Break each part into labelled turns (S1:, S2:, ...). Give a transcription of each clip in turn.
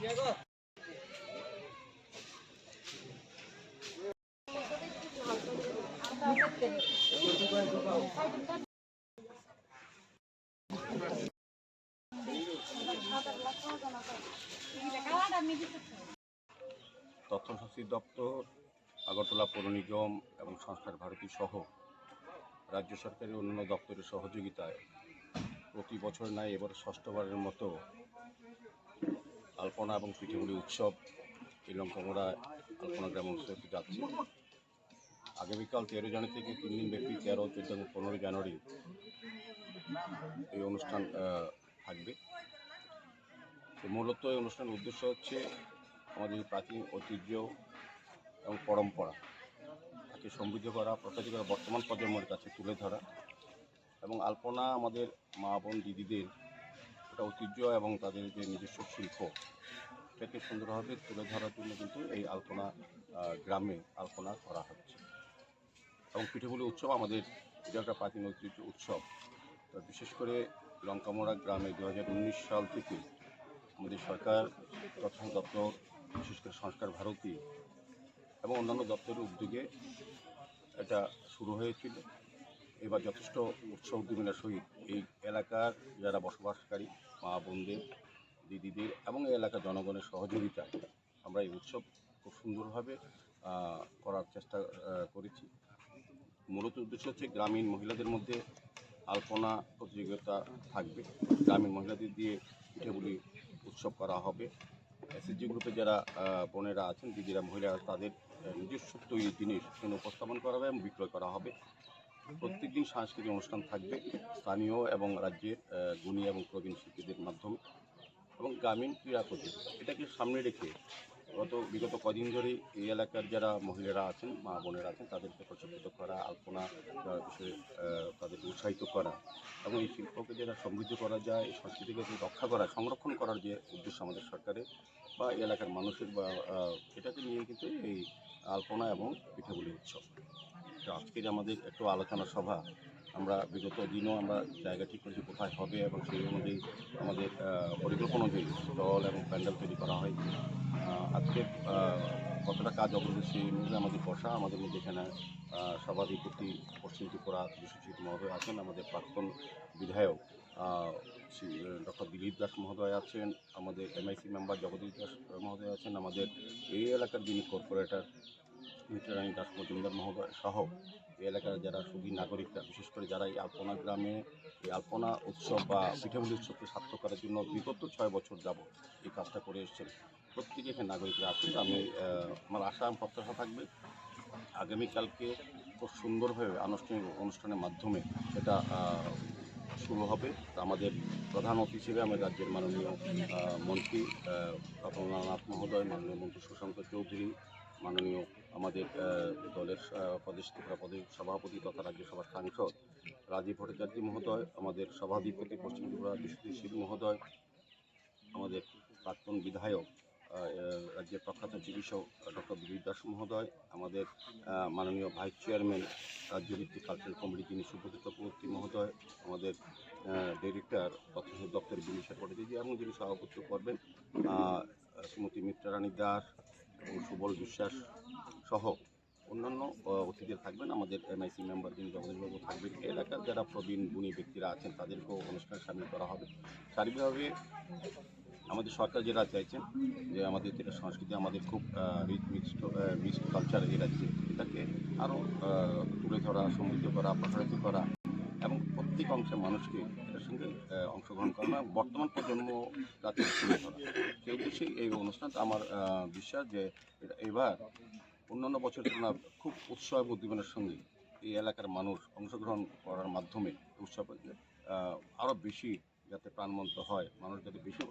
S1: তথ্য সংস্কৃতি দপ্তর, আগরতলা পৌর নিগম এবং সংস্কার ভারতী সহ রাজ্য সরকারের অন্যান্য দপ্তরের সহযোগিতায় প্রতি বছর নয় এবার ষষ্ঠবারের মতো আলপনা এবং পিঠেপুলি উৎসব এই লঙ্কামোড়া আলপনা গ্রাম উৎসবে যাচ্ছে। আগামীকাল 13 জানুয়ারি থেকে 3 দিন ব্যাপী 13, 14 এবং 15 জানুয়ারি এই অনুষ্ঠান থাকবে। তো মূলত এই অনুষ্ঠানের উদ্দেশ্য হচ্ছে আমাদের প্রাচীন ঐতিহ্য এবং পরম্পরা তাকে সমৃদ্ধ করা, প্রসারিত করা, বর্তমান প্রজন্মের কাছে তুলে ধরা এবং আলপনা আমাদের মা বোন দিদিদের একটা ঐতিহ্য এবং তাদের যে নিজস্ব শিল্প এটাকে সুন্দরভাবে তুলে ধরার জন্য কিন্তু এই আলপনা গ্রামে আলপনা করা হচ্ছে। এবং পিঠেপুলি উৎসব আমাদের এটা একটা প্রাচীন ঐতিহ্য উৎসব। তো বিশেষ করে লঙ্কামোড়া গ্রামে 2019 সাল থেকে আমাদের সরকার, তথ্য দপ্তর, বিশেষ করে সংস্কার ভারতী এবং অন্যান্য দপ্তরের উদ্যোগে এটা শুরু হয়েছিল। এবার যথেষ্ট উৎসাহ উদ্দীপনার সহিত এই এলাকার যারা বসবাসকারী মা বোনদের, দিদিদের এবং এই এলাকার জনগণের সহযোগিতায় আমরা এই উৎসব খুব সুন্দরভাবে করার চেষ্টা করেছি। মূলত উদ্দেশ্য হচ্ছে গ্রামীণ মহিলাদের মধ্যে আলপনা প্রতিযোগিতা থাকবে, গ্রামীণ মহিলাদের দিয়ে পিঠেপুলি উৎসব করা হবে। এসএসজি গ্রুপে যারা বোনেরা আছেন, দিদিরা, মহিলারা তাদের নিজস্ব তৈরি জিনিস এখানে উপস্থাপন করা হবে এবং বিক্রয় করা হবে। প্রত্যেকদিন সাংস্কৃতিক অনুষ্ঠান থাকবে স্থানীয় এবং রাজ্যের গুণী এবং প্রবীণ শিল্পীদের মাধ্যমে এবং গ্রামীণ ক্রীড়া প্রতিযোগিতা। এটাকে সামনে রেখে বিগত কদিন ধরেই এই এলাকার যারা মহিলারা আছেন, মা বোনেরা আছেন, তাদেরকে প্রশিক্ষিত করা, আলপনা বিষয়ে তাদেরকে উৎসাহিত করা এবং এই শিল্পকে যারা সমৃদ্ধ করা যায়, এই সংস্কৃতিকে রক্ষা করা, সংরক্ষণ করার যে উদ্দেশ্য আমাদের সরকারের বা এই এলাকার মানুষের বা এটাকে নিয়ে কিন্তু এই আলপনা এবং পিঠেপুলি উৎসব। তো আজকের আমাদের একটু আলোচনা সভা, আমরা বিগত দিনও আমরা জায়গা ঠিক করেছি কোথায় হবে এবং সেই অনুযায়ী আমাদের পরিকল্পনা অনুযায়ী স্টল এবং প্যান্ডেল তৈরি করা হয়। আজকে কতটা কাজ অগ্রগতি সেই অনুযায়ী আমাদের বসা, আমাদের মধ্যে এখানে সভাধিপতি পশ্চিম ত্রিপুরা বিশ্বজিৎ মহোদয় আছেন, আমাদের প্রাক্তন বিধায়ক ডক্টর দিলীপ দাস মহোদয় আছেন, আমাদের MIC মেম্বার জগদীশ দাস মহোদয় আছেন, আমাদের এই এলাকার যিনি কর্পোরেটর মিত্রারানী দাস মজুমদার মহোদয় সহ এই এলাকার যারা সুধী নাগরিকরা, বিশেষ করে যারা এই আলপনা গ্রামে এই আলপনা উৎসব বা পিঠেপুলি উৎসবকে সার্থক করার জন্য বিগত 6 বছর যাবত এই কাজটা করে এসেছেন, প্রত্যেকে এখানে নাগরিকরা আছেন। আমি আমার আশা এবং প্রত্যাশা থাকবে আগামীকালকে খুব সুন্দরভাবে আনুষ্ঠানিক অনুষ্ঠানের মাধ্যমে এটা শুরু হবে। আমাদের প্রধান অতিথি হিসেবে আমাদের রাজ্যের মাননীয় মন্ত্রী রতনলাল মহোদয়, মাননীয় মন্ত্রী সুশান্ত চৌধুরী, মাননীয় আমাদের দলের প্রদেশ ত্রিপুরা প্রদেশ সভাপতি তথা রাজ্যসভার সাংসদ রাজীব ভট্টাচার্য মহোদয়, আমাদের সভাধিপতি পশ্চিম ত্রিপুরা বিশ্বজিৎ শীল মহোদয়, আমাদের প্রাক্তন বিধায়ক রাজ্যের প্রখ্যাত চিকিৎসক ডক্টর দিলীপ দাস মহোদয়, আমাদের মাননীয় ভাইস চেয়ারম্যান রাজ্যভিত্তিক কালচারাল কমিটি যিনি সুব্রত চক্রবর্তী মহোদয়, আমাদের ডিরেক্টর তথ্য দপ্তরের বিনীশা পট্টাচার্য এবং যিনি সভাপতিত্ব করবেন শ্রীমতী মিত্রারানী দাস এবং সুবল বিশ্বাস সহ অন্যান্য অতিথিরা থাকবেন। আমাদের MIC মেম্বার যিনি জগদীশবাবু থাকবেন। এলাকার যারা প্রবীণ গুণী ব্যক্তিরা আছেন তাদেরকেও অনুষ্ঠানে সামিল করা হবে। সার্বিকভাবে আমাদের সরকার যেটা চাইছেন যে আমাদের যেটা সংস্কৃতি, আমাদের খুব মিক্সড কালচার এই রাজ্যে, এটাকে আরও তুলে ধরা, সমৃদ্ধ করা, প্রসারিত করা এবং প্রত্যেক অংশের মানুষকে এটার সঙ্গে অংশগ্রহণ করা, বর্তমান প্রজন্ম যাতে তুলে ধরা, সেই উদ্দেশ্যেই এই অনুষ্ঠানটা। আমার বিশ্বাস যে এবার অন্যান্য বছরের তুলনায় খুব উৎসাহ এবং উদ্দীপনার সঙ্গে এই এলাকার মানুষ অংশগ্রহণ করার মাধ্যমে উৎসব আরও বেশি যাতে প্রাণবন্ত হয়, মানুষ যাতে বেশি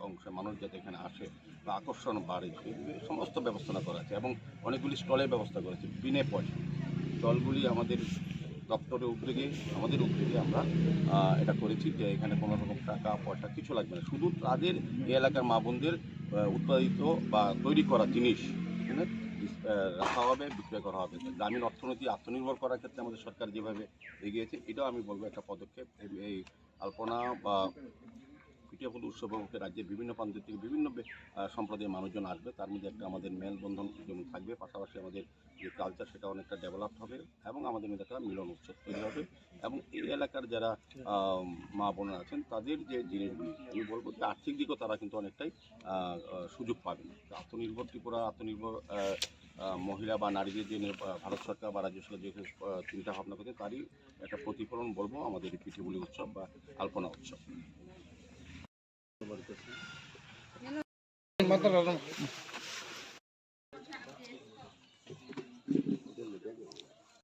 S1: অংশের মানুষ যাতে এখানে আসে বা আকর্ষণ বাড়ে, এই সমস্ত ব্যবস্থা করা আছে এবং অনেকগুলি স্টলের ব্যবস্থা করেছে বিনা পয়সা। স্টলগুলি আমাদের দপ্তরের উদ্যোগে, আমাদের উদ্যোগে আমরা এটা করেছি যে এখানে কোনো রকম টাকা পয়সা কিছু লাগবে না, শুধু তাদের এই এলাকার মা বোনদের উৎপাদিত বা তৈরি করা জিনিস এখানে রাখা হবে, বিক্রয় করা হবে। গ্রামীণ অর্থনীতি আত্মনির্ভর করার ক্ষেত্রে আমাদের সরকার যেভাবে এগিয়েছে, এটাও আমি বলবো একটা পদক্ষেপ। এই আলপনা বা পিঠেপুলি উৎসব উপলক্ষে রাজ্যের বিভিন্ন প্রান্ত থেকে বিভিন্ন সম্প্রদায়ের মানুষজন আসবে। তার মধ্যে একটা আমাদের মেলবন্ধন যেমন থাকবে, পাশাপাশি আমাদের যে কালচার সেটা অনেকটা ডেভেলপ হবে এবং আমাদের মধ্যে একটা মিলন উৎসব তৈরি হবে। এবং এই এলাকার যারা মা বোনেরা আছেন তাদের যে জিনিসগুলি আমি বলবো যে আর্থিক দিকেও তারা কিন্তু অনেকটাই সুযোগ পাবেন। আত্মনির্ভর ত্রিপুরা, আত্মনির্ভর মহিলা বা নারীদের যে ভারত সরকার বা রাজ্য সরকার যে চিন্তা ভাবনা করছে তারই একটা প্রতিফলন বলবো আমাদের এই পিঠেপুলি উৎসব বা আলপনা উৎসব।